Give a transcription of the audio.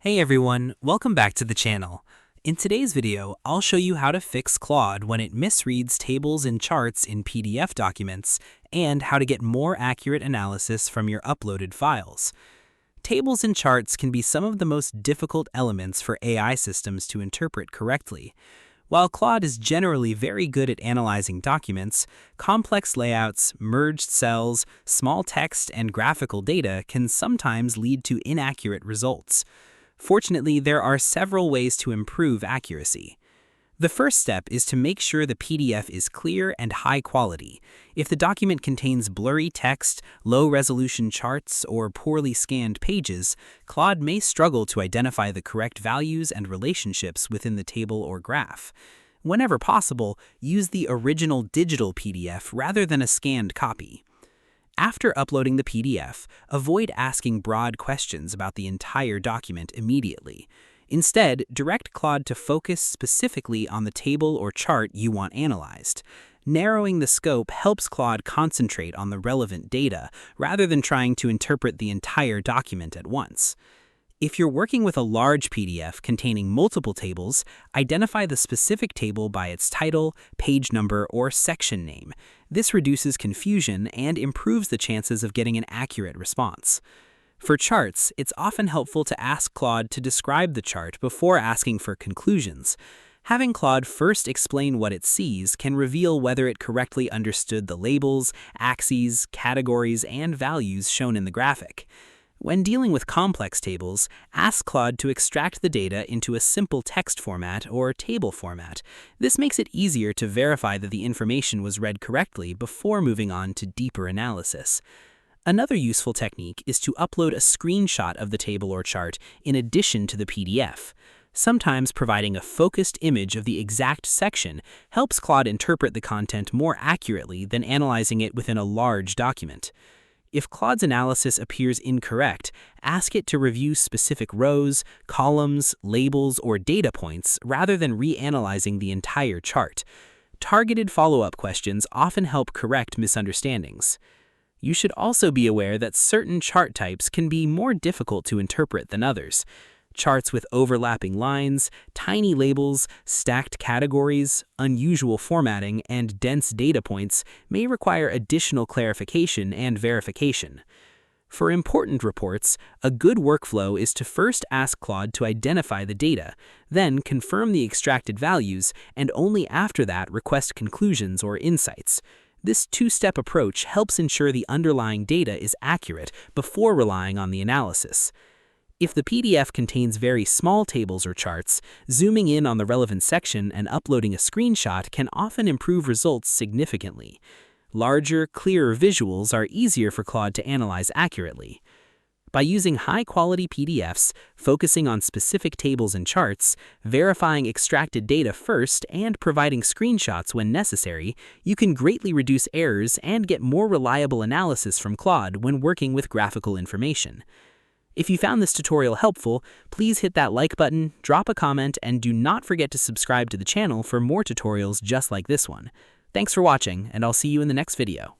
Hey everyone, welcome back to the channel. In today's video, I'll show you how to fix Claude when it misreads tables and charts in PDF documents and how to get more accurate analysis from your uploaded files. Tables and charts can be some of the most difficult elements for AI systems to interpret correctly. While Claude is generally very good at analyzing documents, complex layouts, merged cells, small text, and graphical data can sometimes lead to inaccurate results. Fortunately, there are several ways to improve accuracy. The first step is to make sure the PDF is clear and high quality. If the document contains blurry text, low-resolution charts, or poorly scanned pages, Claude may struggle to identify the correct values and relationships within the table or graph. Whenever possible, use the original digital PDF rather than a scanned copy. After uploading the PDF, avoid asking broad questions about the entire document immediately. Instead, direct Claude to focus specifically on the table or chart you want analyzed. Narrowing the scope helps Claude concentrate on the relevant data rather than trying to interpret the entire document at once. If you're working with a large PDF containing multiple tables, identify the specific table by its title, page number, or section name. This reduces confusion and improves the chances of getting an accurate response. For charts, it's often helpful to ask Claude to describe the chart before asking for conclusions. Having Claude first explain what it sees can reveal whether it correctly understood the labels, axes, categories, and values shown in the graphic. When dealing with complex tables, ask Claude to extract the data into a simple text format or table format. This makes it easier to verify that the information was read correctly before moving on to deeper analysis. Another useful technique is to upload a screenshot of the table or chart in addition to the PDF. Sometimes providing a focused image of the exact section helps Claude interpret the content more accurately than analyzing it within a large document. If Claude's analysis appears incorrect, ask it to review specific rows, columns, labels, or data points rather than reanalyzing the entire chart. Targeted follow-up questions often help correct misunderstandings. You should also be aware that certain chart types can be more difficult to interpret than others. Charts with overlapping lines, tiny labels, stacked categories, unusual formatting, and dense data points may require additional clarification and verification. For important reports, a good workflow is to first ask Claude to identify the data, then confirm the extracted values, and only after that request conclusions or insights. This two-step approach helps ensure the underlying data is accurate before relying on the analysis. If the PDF contains very small tables or charts, zooming in on the relevant section and uploading a screenshot can often improve results significantly. Larger, clearer visuals are easier for Claude to analyze accurately. By using high-quality PDFs, focusing on specific tables and charts, verifying extracted data first, and providing screenshots when necessary, you can greatly reduce errors and get more reliable analysis from Claude when working with graphical information. If you found this tutorial helpful, please hit that like button, drop a comment, and do not forget to subscribe to the channel for more tutorials just like this one. Thanks for watching, and I'll see you in the next video.